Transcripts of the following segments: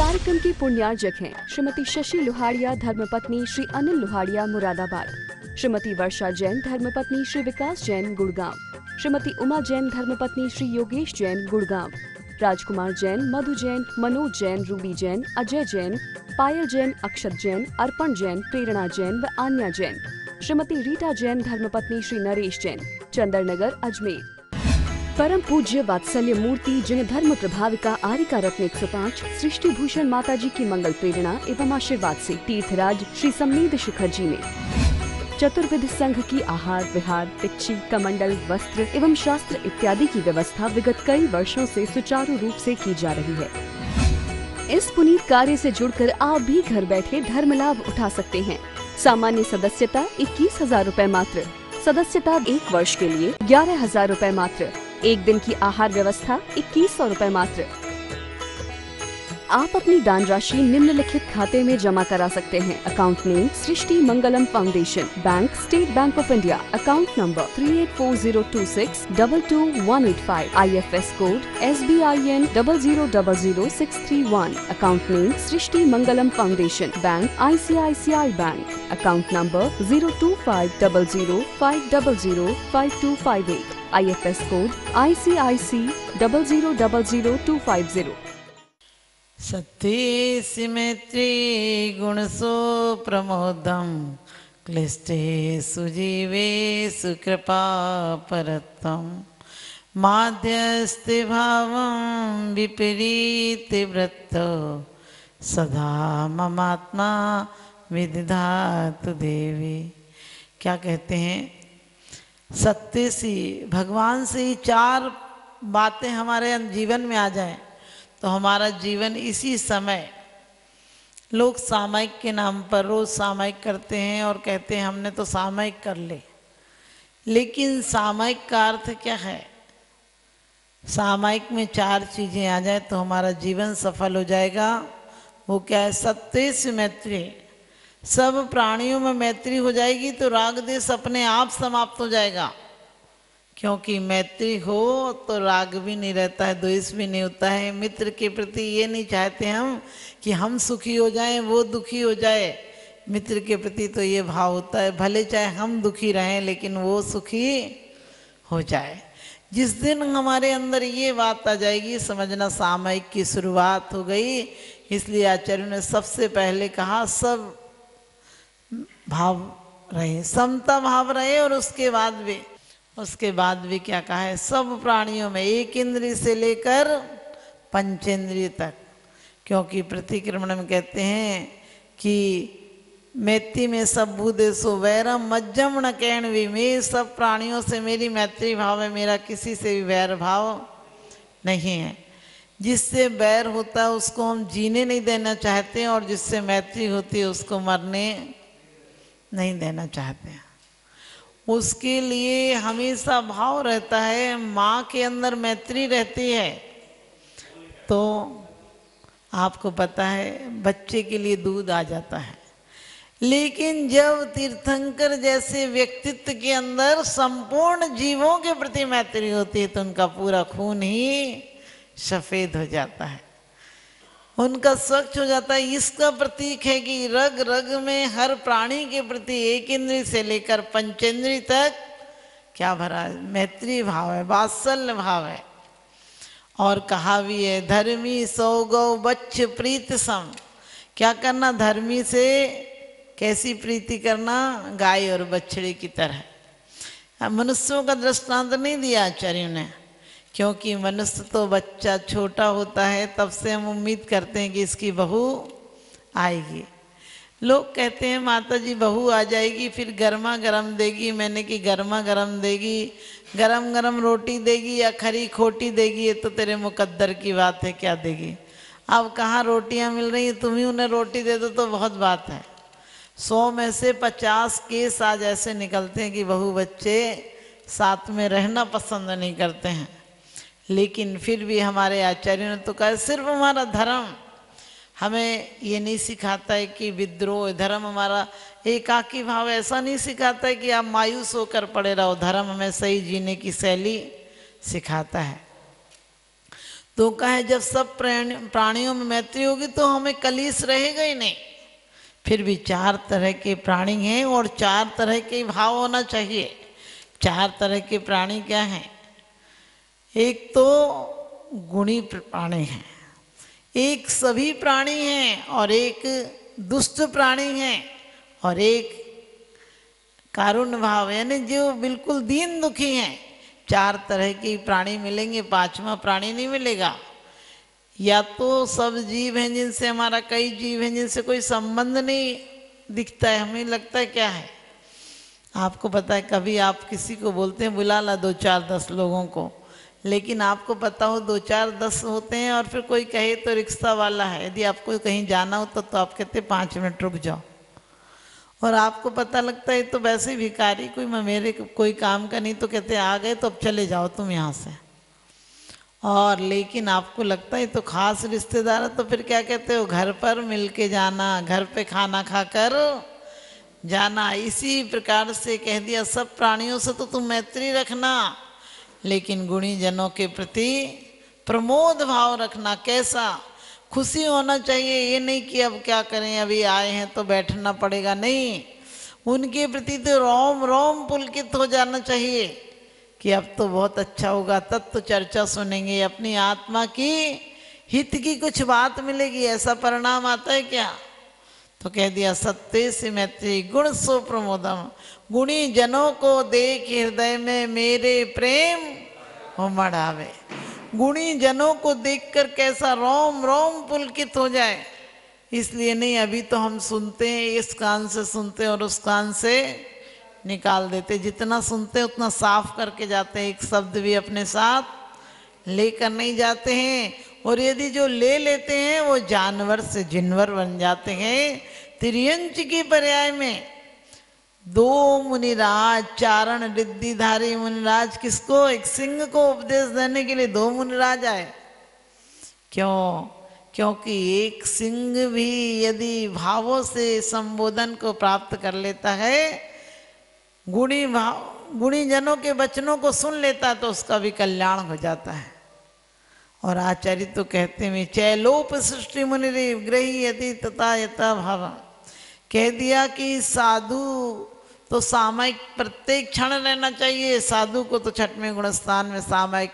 कार्यक्रम के पुण्यार्जक हैं श्रीमती शशि लोहाड़िया धर्मपत्नी श्री अनिल लोहाड़िया मुरादाबाद, श्रीमती वर्षा जैन धर्मपत्नी श्री विकास जैन गुड़गांव, श्रीमती उमा जैन धर्मपत्नी श्री योगेश जैन गुड़गांव, राजकुमार जैन, मधु जैन, मनोज जैन, रूबी जैन, अजय जैन, पायल जैन, अक्षत जैन, अर्पण जैन, प्रेरणा जैन व आन्या जैन, श्रीमती रीटा जैन धर्मपत्नी श्री नरेश जैन, चंदरनगर अजमेर। परम पूज्य वात्सल्य मूर्ति जिन धर्म प्रभाविका आरिका रत्न 105 सृष्टि भूषण माता जी की मंगल प्रेरणा एवं आशीर्वाद से तीर्थराज श्री समनीध शिखर जी में चतुर्विध संघ की आहार विहार, पिच्ची, कमंडल, वस्त्र एवं शास्त्र इत्यादि की व्यवस्था विगत कई वर्षों से सुचारू रूप से की जा रही है। इस पुनीत कार्य से जुड़कर आप भी घर बैठे धर्म लाभ उठा सकते हैं। सामान्य सदस्यता 21,000 रूपए मात्र, सदस्यता 1 वर्ष के लिए 11,000 रूपए मात्र, एक दिन की आहार व्यवस्था 2100 रूपए मात्र। आप अपनी दान राशि निम्नलिखित खाते में जमा करा सकते हैं। Account name Srishti Mangalam foundation, bank state bank of India, account number 384026222185, IFS code SBIN 0000631, account name Srishti Mangalam foundation, bank ICICI bank, account number 02500500528, IFS code ICIC 0000250। सत्येषु मैत्री गुणसो प्रमोदम, क्लिष्टेषु जीवेषु कृपा परत्वं, माध्यस्ते भावं विपरीते वृत्तो, सदा ममात्मा विदधातु देवी। क्या कहते हैं? सत्य से, भगवान से ही 4 बातें हमारे जीवन में आ जाएं तो हमारा जीवन इसी समय, लोग सामयिक के नाम पर रोज सामयिक करते हैं और कहते हैं हमने तो सामयिक कर ले, लेकिन सामयिक का अर्थ क्या है? सामयिक में 4 चीजें आ जाए तो हमारा जीवन सफल हो जाएगा। वो क्या है? सत्येषु मैत्री, सब प्राणियों में मैत्री हो जाएगी तो राग द्वेष अपने आप समाप्त हो जाएगा, क्योंकि मैत्री हो तो राग भी नहीं रहता है, द्वेष भी नहीं होता है। मित्र के प्रति ये नहीं चाहते हम कि हम सुखी हो जाएं वो दुखी हो जाए। मित्र के प्रति तो ये भाव होता है भले चाहे हम दुखी रहें लेकिन वो सुखी हो जाए। जिस दिन हमारे अंदर ये बात आ जाएगी समझना सामयिक की शुरुआत हो गई। इसलिए आचार्य ने सबसे पहले कहा सब भाव रहे, समता भाव रहे, और उसके बाद भी क्या कहा है? सब प्राणियों में, एक इंद्रिय से लेकर पंचेंद्रिय तक, क्योंकि प्रतिक्रमण में कहते हैं कि मैत्री में सब भूदेशो वैरम मज्जम न कैणवी, में सब प्राणियों से मेरी मैत्री भाव है, मेरा किसी से भी वैर भाव नहीं है। जिससे बैर होता है उसको हम जीने नहीं देना चाहते हैं, और जिससे मैत्री होती है उसको मरने नहीं देना चाहते हैं। उसके लिए हमेशा भाव रहता है। माँ के अंदर मैत्री रहती है तो आपको पता है बच्चे के लिए दूध आ जाता है, लेकिन जब तीर्थंकर जैसे व्यक्तित्व के अंदर संपूर्ण जीवों के प्रति मैत्री होती है तो उनका पूरा खून ही सफेद हो जाता है, उनका स्वच्छ हो जाता है। इसका प्रतीक है कि रग रग में हर प्राणी के प्रति एक इंद्रिय से लेकर पंचेंद्रिय तक क्या भरा है? मैत्री भाव है, वात्सल्य भाव है। और कहा भी है धर्मी सौ गौ बच्छ प्रीत सम। क्या करना? धर्मी से कैसी प्रीति करना? गाय और बछड़े की तरह। मनुष्यों का दृष्टांत नहीं दिया आचार्यों ने, क्योंकि मनुष्य तो बच्चा छोटा होता है तब से हम उम्मीद करते हैं कि इसकी बहू आएगी। लोग कहते हैं माता जी बहू आ जाएगी फिर गर्मा गर्म देगी। मैंने कि गर्मा गर्म देगी, गरम गरम रोटी देगी या खरी खोटी देगी, ये तो तेरे मुकद्दर की बात है, क्या देगी। अब कहाँ रोटियां मिल रही हैं, तुम ही उन्हें रोटी दे दो तो बहुत बात है। 100 में से 50 केस आज ऐसे निकलते हैं कि बहू बच्चे साथ में रहना पसंद नहीं करते हैं। लेकिन फिर भी हमारे आचार्यों ने तो कहा सिर्फ हमारा धर्म हमें ये नहीं सिखाता है कि विद्रोह, धर्म हमारा एकाकी भाव ऐसा नहीं सिखाता है कि आप मायूस होकर पड़े रहो। धर्म हमें सही जीने की शैली सिखाता है। तो कहे जब सब प्राणियों में मैत्री होगी तो हमें कलेश रहेगा ही नहीं। फिर भी 4 तरह के प्राणी हैं और 4 तरह के भाव होना चाहिए। 4 तरह के प्राणी क्या हैं? एक तो गुणी प्राणी हैं, एक सभी प्राणी हैं, और एक दुष्ट प्राणी हैं, और एक कारुण्य भाव यानी जो बिल्कुल दीन दुखी हैं। 4 तरह के प्राणी मिलेंगे, 5वां प्राणी नहीं मिलेगा। या तो सब जीव हैं जिनसे हमारा, कई जीव हैं जिनसे कोई संबंध नहीं दिखता है, हमें लगता है क्या है। आपको पता है कभी आप किसी को बोलते हैं बुला ला 2 4 10 लोगों को, लेकिन आपको पता हो 2 4 10 होते हैं, और फिर कोई कहे तो रिक्शा वाला है, यदि आपको कहीं जाना हो तो आप कहते 5 मिनट रुक जाओ। और आपको पता लगता है तो वैसे ही भिखारी कोई मेरे कोई काम का नहीं, तो कहते आ गए तो अब चले जाओ तुम यहाँ से। और लेकिन आपको लगता है तो खास रिश्तेदार है, तो फिर क्या कहते हो, घर पर मिल के जाना, घर पे खाना खाकर जाना। इसी प्रकार से कह दिया सब प्राणियों से तो तुम मैत्री रखना, लेकिन गुणी जनों के प्रति प्रमोद भाव रखना। कैसा? खुशी होना चाहिए, ये नहीं कि अब क्या करें, अभी आए हैं तो बैठना पड़ेगा, नहीं। उनके प्रति तो रोम रोम पुलकित हो जाना चाहिए कि अब तो बहुत अच्छा होगा, तब तो चर्चा सुनेंगे, अपनी आत्मा की हित की कुछ बात मिलेगी। ऐसा परिणाम आता है क्या? तो कह दिया सत्य से मैत्री गुण सो प्रमोदम, गुणी जनों को देख हृदय में मेरे प्रेम उमड़ आवे। गुणी जनों को देखकर कैसा रोम रोम पुलकित हो जाए। इसलिए नहीं, अभी तो हम सुनते हैं, इस कान से सुनते हैं और उस कान से निकाल देते, जितना सुनते हैं उतना साफ करके जाते हैं, एक शब्द भी अपने साथ लेकर नहीं जाते हैं। और यदि जो ले लेते हैं वो जानवर से जिनवर बन जाते हैं। तिर्यंच की पर्याय में 2 मुनिराज, चारण रिद्धिधारी मुनिराज, किसको? एक सिंह को उपदेश देने के लिए 2 मुनिराज आए। क्यों? क्योंकि एक सिंह भी यदि भावों से संबोधन को प्राप्त कर लेता है, गुणी जनों के वचनों को सुन लेता है, तो उसका भी कल्याण हो जाता है। और आचार्य तो कहते हैं चैलोप सृष्टि मुनि ग्रही यदि तथा यथा भाव। कह दिया कि साधु तो सामायिक प्रत्येक क्षण रहना चाहिए। साधु को तो 6वें गुण स्थान में सामायिक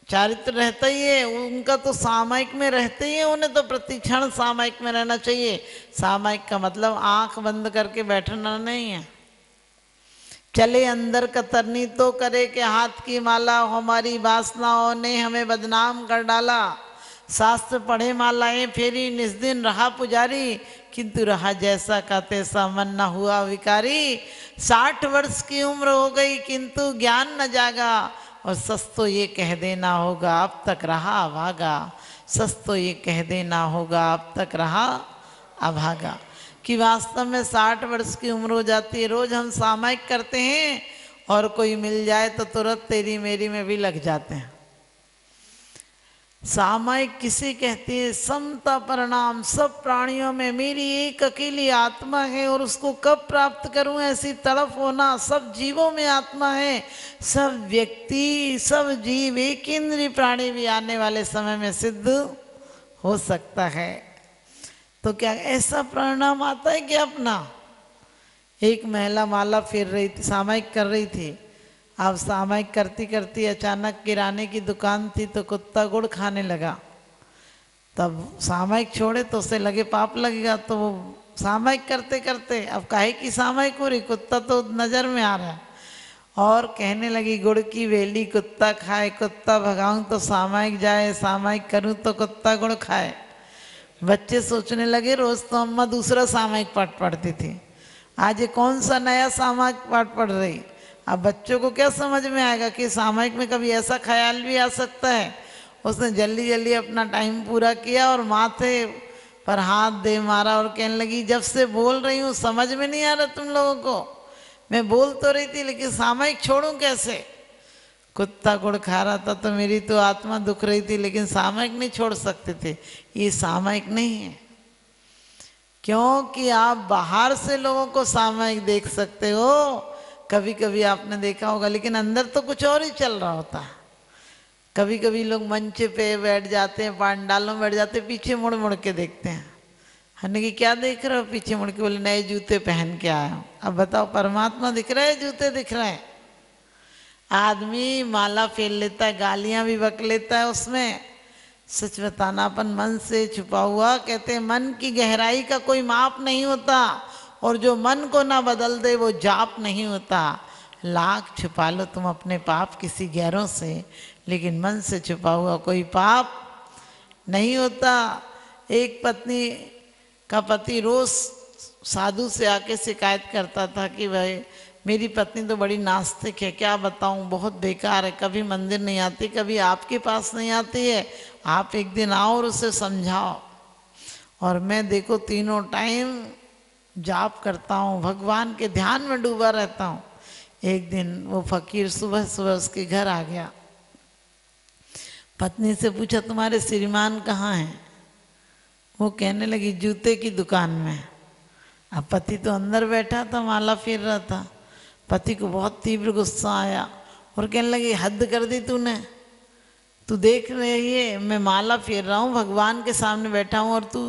चारित्र रहता ही है, उनका तो सामायिक में रहते ही है, उन्हें तो प्रतिक्षण सामायिक में रहना चाहिए। सामायिक का मतलब आंख बंद करके बैठना नहीं है। चले अंदर कतरनी तो करे के हाथ की माला, हमारी वासनाओं ने हमें बदनाम कर डाला। शास्त्र पढ़े मालाएं फेरी, निस दिन रहा पुजारी, किंतु रहा जैसा का तैसा, मन न हुआ विकारी। 60 वर्ष की उम्र हो गई किंतु ज्ञान न जागा, और सच तो ये कह देना होगा अब तक रहा अभागा। सच तो ये कह देना होगा अब तक रहा अभागा। कि वास्तव में 60 वर्ष की उम्र हो जाती है। रोज हम सामायिक करते हैं और कोई मिल जाए तो तुरंत तेरी मेरी में भी लग जाते हैं। सामायिक किसे कहते हैं? समता परिणाम, सब प्राणियों में मेरी एक अकेली आत्मा है और उसको कब प्राप्त करूं, ऐसी तड़प होना। सब जीवों में आत्मा है, सब व्यक्ति, सब जीव, एक इंद्रिय प्राणी भी आने वाले समय में सिद्ध हो सकता है। तो क्या ऐसा परिणाम आता है कि अपना? एक महिला माला फेर रही थी, सामायिक कर रही थी। अब सामायिक करती करती अचानक किराने की दुकान थी तो कुत्ता गुड़ खाने लगा। तब सामायिक छोड़े तो उसे लगे पाप लगेगा, तो वो सामायिक करते करते अब काहे की सामायिक हो रही, कुत्ता तो नज़र में आ रहा है, और कहने लगी गुड़ की वेली कुत्ता खाए, कुत्ता भगाऊं तो सामायिक जाए, सामायिक करूं तो कुत्ता गुड़ खाए। बच्चे सोचने लगे रोज तो अम्मा दूसरा सामायिक पाठ पढ़ती थी, आज ये कौन सा नया सामायिक पाठ पढ़ रही। अब बच्चों को क्या समझ में आएगा कि सामायिक में कभी ऐसा ख्याल भी आ सकता है। उसने जल्दी जल्दी अपना टाइम पूरा किया और माथे पर हाथ दे मारा और कहने लगी जब से बोल रही हूँ समझ में नहीं आ रहा तुम लोगों को, मैं बोल तो रही थी लेकिन सामायिक छोड़ूं कैसे। कुत्ता गुड़ खा रहा था तो मेरी तो आत्मा दुख रही थी, लेकिन सामायिक नहीं छोड़ सकते थे। ये सामायिक नहीं है, क्योंकि आप बाहर से लोगों को सामायिक देख सकते हो, कभी कभी आपने देखा होगा, लेकिन अंदर तो कुछ और ही चल रहा होता है। कभी कभी लोग मंच पे बैठ जाते हैं, पांडालों में बैठ जाते हैं, पीछे मुड़ मुड़ के देखते हैं। हमने कि क्या देख रहे हो पीछे मुड़ के? बोले नए जूते पहन के आया हूं। अब बताओ, परमात्मा दिख रहे हैं, जूते दिख रहे हैं? आदमी माला फेर लेता है, गालियां भी बक लेता है उसमें। सच बताना, अपन मन से छुपा हुआ, कहते हैं मन की गहराई का कोई माप नहीं होता, और जो मन को ना बदल दे वो जाप नहीं होता। लाख छुपा लो तुम अपने पाप किसी गैरों से, लेकिन मन से छुपा हुआ कोई पाप नहीं होता। एक पत्नी का पति रोज साधु से आके शिकायत करता था कि भाई मेरी पत्नी तो बड़ी नास्तिक है, क्या बताऊं, बहुत बेकार है, कभी मंदिर नहीं आती, कभी आपके पास नहीं आती है, आप एक दिन आओ और उसे समझाओ। और मैं देखो तीनों टाइम जाप करता हूँ, भगवान के ध्यान में डूबा रहता हूँ। एक दिन वो फकीर सुबह सुबह उसके घर आ गया, पत्नी से पूछा तुम्हारे श्रीमान कहाँ हैं? वो कहने लगी जूते की दुकान में। अब पति तो अंदर बैठा था, माला फेर रहा था। पति को बहुत तीव्र गुस्सा आया और कहने लगी हद कर दी तूने, तू देख रही है मैं माला फेर रहा हूँ, भगवान के सामने बैठा हूँ, और तू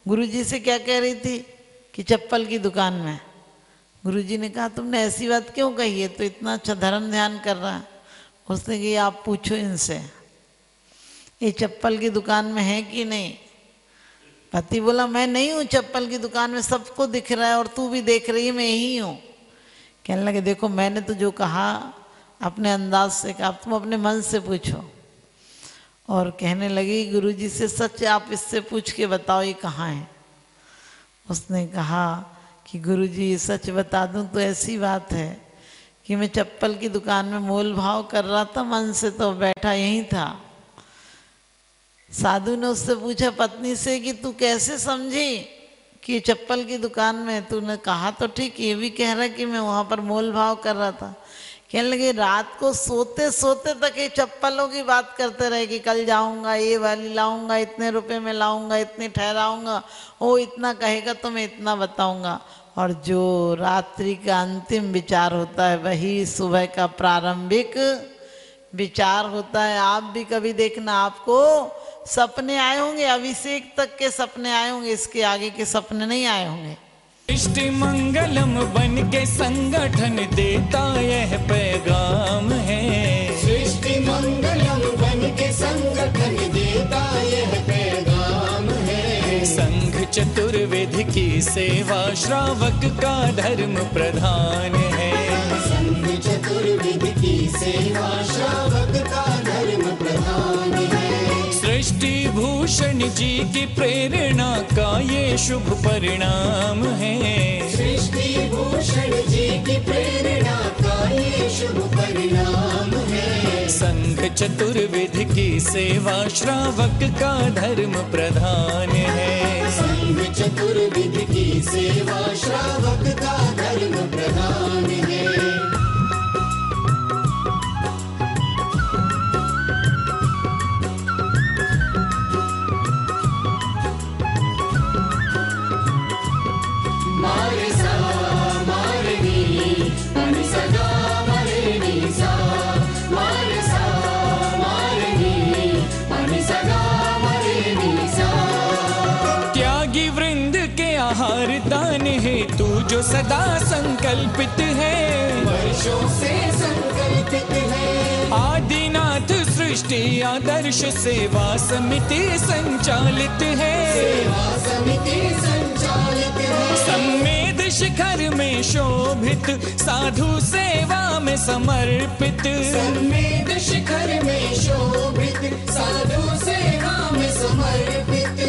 गुरुजी से क्या कह रही थी कि चप्पल की दुकान में। गुरुजी ने कहा तुमने ऐसी बात क्यों कही है, तो इतना अच्छा धर्म ध्यान कर रहा है। उसने कहा आप पूछो इनसे, ये चप्पल की दुकान में है कि नहीं? पति बोला मैं नहीं हूँ चप्पल की दुकान में, सबको दिख रहा है और तू भी देख रही है, मैं ही हूँ। कहने लगे देखो मैंने तो जो कहा अपने अंदाज से कहा, तुम अपने मन से पूछो। और कहने लगी गुरुजी से सच आप इससे पूछ के बताओ ये कहाँ है। उसने कहा कि गुरुजी सच बता दूं तो ऐसी बात है कि मैं चप्पल की दुकान में मोल भाव कर रहा था, मन से तो बैठा यहीं था। साधु ने उससे पूछा पत्नी से कि तू कैसे समझी कि चप्पल की दुकान में? तूने कहा तो ठीक, ये भी कह रहा कि मैं वहां पर मोल भाव कर रहा था। कहने लगे रात को सोते सोते तक ये चप्पलों की बात करते रहे कि कल जाऊंगा, ये वाली लाऊंगा, इतने रुपए में लाऊंगा, इतने ठहराऊंगा, वो इतना कहेगा तो मैं इतना बताऊंगा। और जो रात्रि का अंतिम विचार होता है वही सुबह का प्रारंभिक विचार होता है। आप भी कभी देखना, आपको सपने आए होंगे, अभिषेक तक के सपने आए होंगे, इसके आगे के सपने नहीं आए होंगे। सृष्टि मंगलम बन के संगठन देता यह पैगाम है। सृष्टि मंगलम बन के संगठन देता यह पैगाम है। संघ चतुर्वेद की सेवा श्रावक का धर्म प्रधान है। संघ चतुर्वेद की सेवा श्रावक का धर्म प्रधान है। सृष्टि भूषण जी की प्रेरणा का ये शुभ परिणाम है। सृष्टि भूषण जी की प्रेरणा का ये शुभ परिणाम है। संघ चतुर्वेद की सेवा श्रावक का धर्म प्रधान है। संघ चतुर्वेद की सेवा श्रावक का धर्म प्रधान है। मारे सा मारे नी मनि सदा मरे नी सा, मारे सा मारे नी मनि सदा मरे नी सा। त्यागी वृंद के आहार दान है तू जो सदा संकल्पित है। वर्षों से संकल्पित है। आदिनाथ सृष्टि आदर्श सेवा समिति संचालित है। सेवा समिति संचालित है। सम्मेद शिखर में शोभित साधु सेवा में समर्पित। सम्मेद शिखर में शोभित साधु सेवा में समर्पित।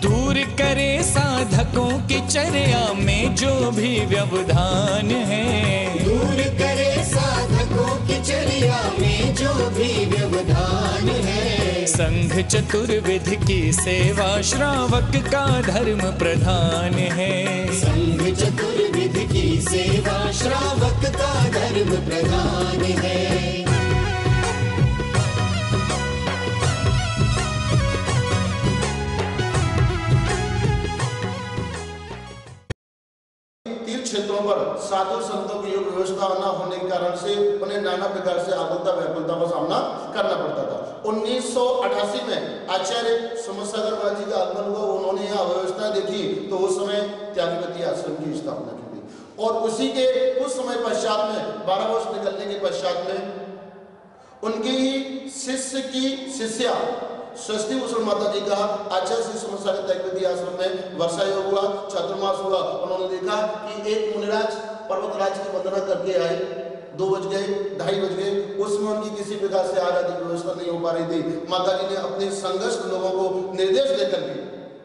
दूर करे साधकों की चर्या में जो भी व्यवधान है। दूर करे साधकों की चर्या में जो भी व्यवधान है। संघ चतुर्विध की सेवा श्रावक का धर्म प्रधान है। संघ चतुर्विध की सेवा श्रावक का धर्म प्रधान है। तीर्थ क्षेत्रों पर साधु संतों की योग व्यवस्था न होने के कारण से उन्हें नाना प्रकार से आकुलता व्याकुलता का सामना करना पड़ता था। 1988 में आचार्य समसागर जी का आगमन हुआ, उन्होंने यहाँ व्यवस्था देखी तो उस समय त्यागपति आश्रम की स्थापना की गई। और उसी के कुछ समय पश्चात में 12 वर्ष निकलने के पश्चात में उनकी ही शिष्य की शिष्या षष्ठी भूषण माता जी का आचार्य श्री समसागर त्यागपति आश्रम में वर्षा योग हुआ, चातुर्मास हुआ। उन्होंने देखा कि एक मुनिराज पर्वतराज की वंदना करके आए, 2 बज गए, 2:30 बज गए, उसमें उनकी किसी प्रकार से आराध्य की व्यवस्था नहीं हो पा रही थी। माता जी ने अपने संघर्ष लोगों को निर्देश देकर के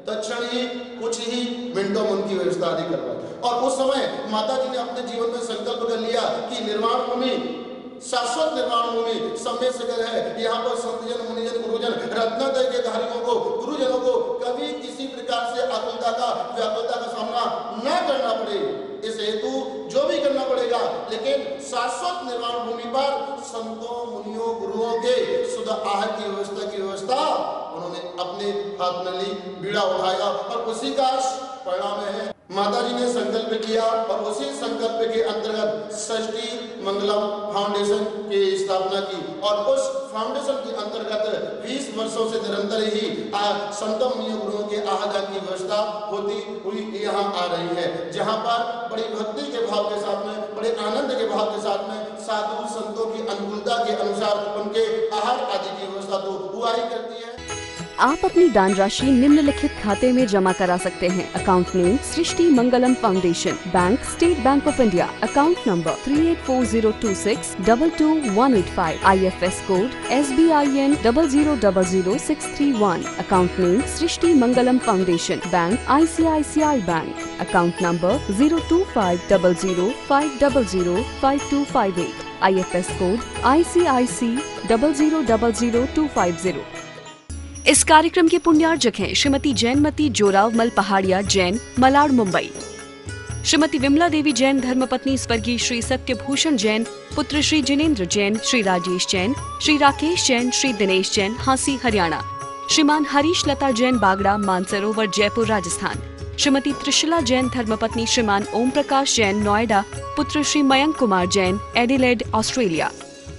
तत्क्षण ही कुछ ही मिनटों में उनकी व्यवस्था आदि करवाई। और उस समय माता जी ने अपने जीवन में संकल्प कर लिया कि निर्वाण भूमि, शाश्वत निर्वाण भूमि समय सगर है। यहाँ पर संतजन, मुनिजन, गुरुजन, रत्नोदय के धारियों को, गुरुजनों को कभी किसी प्रकार से आकुलता का व्याकुलता का सामना न करना पड़े, इस हेतु जो भी करना पड़ेगा, लेकिन शाश्वत निर्वाण भूमि पर संतों, मुनियों, गुरुओं के शुद्ध आहार की व्यवस्था उन्होंने अपने हाथ में ली, बीड़ा उठाया और उसी का परिणाम है माता जी ने संकल्प किया। और उसी संकल्प के अंतर्गत षष्ठी मंगलम फाउंडेशन की स्थापना की। और उस फाउंडेशन के अंतर्गत 20 वर्षों से निरंतर ही संतों, मुनियों, गुरुओं के आहार की व्यवस्था होती हुई यहाँ आ रही है, जहाँ पर बड़ी भक्ति के भाव के साथ में, बड़े आनंद के भाव के साथ में साधु संतों की अनुकूलता के अनुसार उनके आहार आदि की व्यवस्था तो हुआ ही करती है। आप अपनी दान राशि निम्नलिखित खाते में जमा करा सकते हैं। Account name Srishti Mangalam foundation, bank state bank of India, account number 384026222185, IFS code SBIN 0000631, account name Srishti Mangalam foundation, bank ICICI bank, account number 0250050052258, IFS code ICIC 0000250। इस कार्यक्रम के पुण्यार्जक हैं श्रीमती जैनमती जोरावमल पहाड़िया जैन, मलाड, मुंबई। श्रीमती विमला देवी जैन धर्मपत्नी स्वर्गीय श्री सत्यभूषण जैन, पुत्र श्री जिनेन्द्र जैन, श्री राजेश जैन, श्री राकेश जैन, श्री दिनेश जैन, हांसी, हरियाणा। श्रीमान हरीश लता जैन बागड़ा, मानसरोवर, जयपुर, राजस्थान। श्रीमती त्रिशला जैन धर्मपत्नी श्रीमान ओम प्रकाश जैन, नोएडा, पुत्र श्री मयंक कुमार जैन, एडिलेड, ऑस्ट्रेलिया।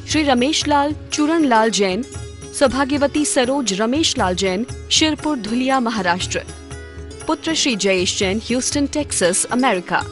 श्री रमेश लाल चूरण लाल जैन, सौभाग्यवती सरोज रमेश लाल जैन, शिरपुर, धुलिया, महाराष्ट्र। पुत्र Shri Jayesh Jain, Houston, Texas, America.